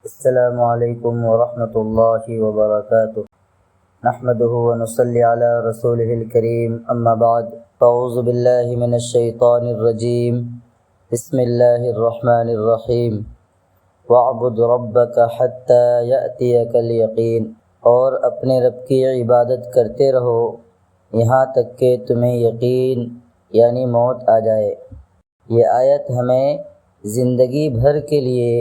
السلام علیکم ورحمۃ اللہ وبرکاتہ۔ نحمده ونصلی علی رسوله الکریم، اما بعد، اعوذ باللہ من الشیطان الرجیم، بسم اللہ الرحمن الرحیم۔ وَاعْبُدْ رَبَّكَ حَتَّى يَأْتِيَكَ الْيَقِينُ، اور اپنے رب کی عبادت کرتے رہو یہاں تک کہ تمہیں یقین یعنی موت آ جائے۔ یہ آیت ہمیں زندگی بھر کے لیے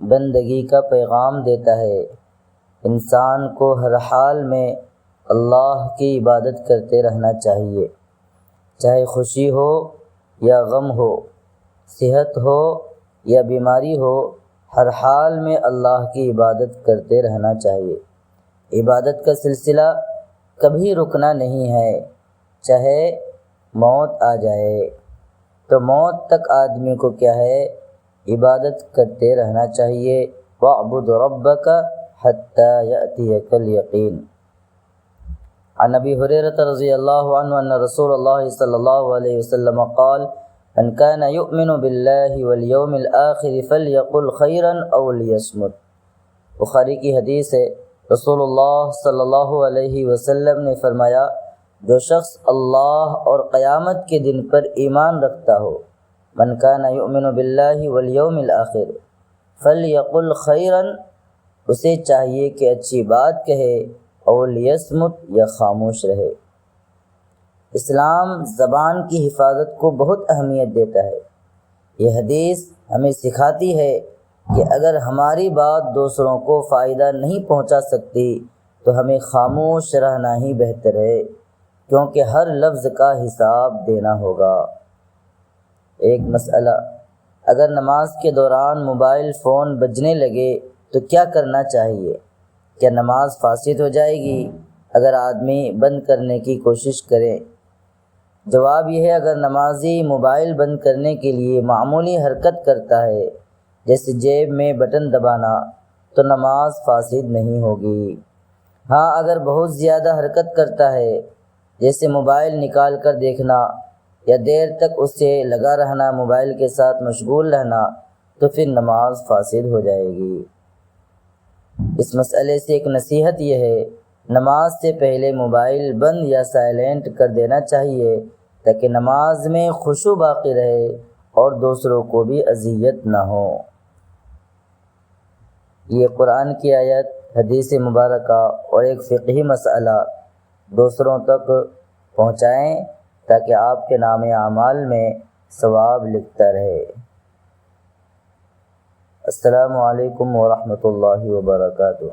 بندگی کا پیغام دیتا ہے۔ انسان کو ہر حال میں اللہ کی عبادت کرتے رہنا چاہیے، چاہے خوشی ہو یا غم ہو، صحت ہو یا بیماری ہو، ہر حال میں اللہ کی عبادت کرتے رہنا چاہیے۔ عبادت کا سلسلہ کبھی رکنا نہیں ہے، چاہے موت آ جائے۔ تو موت تک آدمی کو کیا ہے؟ عبادت کرتے رہنا چاہیے۔ وَاعْبُدْ رَبَّكَ حَتَّى يَأْتِيَكَ الْيَقِينُ۔ عن ابی ہریرہ رضی اللہ عنہ ان رسول اللہ صلی اللہ علیہ وسلم قال: من كان يؤمن بالله واليوم الآخر فليقل خيرا أو ليصمت۔ بخاری کی حدیث ہے، رسول اللہ صلی اللہ علیہ وسلم نے فرمایا، جو شخص اللہ اور قیامت کے دن پر ایمان رکھتا ہو، من كان يؤمن بالله واليوم الآخر فليقل خيرا، اسے چاہیے کہ اچھی بات کہے، اور لیصمت یا خاموش رہے۔ اسلام زبان کی حفاظت کو بہت اہمیت دیتا ہے۔ یہ حدیث ہمیں سکھاتی ہے کہ اگر ہماری بات دوسروں کو فائدہ نہیں پہنچا سکتی تو ہمیں خاموش رہنا ہی بہتر ہے، کیونکہ ہر لفظ کا حساب دینا ہوگا۔ ایک مسئلہ، اگر نماز کے دوران موبائل فون بجنے لگے تو کیا کرنا چاہیے؟ کیا نماز فاسد ہو جائے گی اگر آدمی بند کرنے کی کوشش کرے؟ جواب یہ ہے، اگر نمازی موبائل بند کرنے کے لیے معمولی حرکت کرتا ہے، جیسے جیب میں بٹن دبانا، تو نماز فاسد نہیں ہوگی۔ ہاں، اگر بہت زیادہ حرکت کرتا ہے، جیسے موبائل نکال کر دیکھنا یا دیر تک اس سے لگا رہنا، موبائل کے ساتھ مشغول رہنا، تو پھر نماز فاسد ہو جائے گی۔ اس مسئلے سے ایک نصیحت یہ ہے، نماز سے پہلے موبائل بند یا سائلنٹ کر دینا چاہیے تاکہ نماز میں خشوع باقی رہے اور دوسروں کو بھی اذیت نہ ہو۔ یہ قرآن کی آیت، حدیث مبارکہ اور ایک فقہی مسئلہ دوسروں تک پہنچائیں تاکہ آپ کے نام اعمال میں ثواب لکھتا رہے۔ السلام علیکم ورحمۃ اللہ وبرکاتہ۔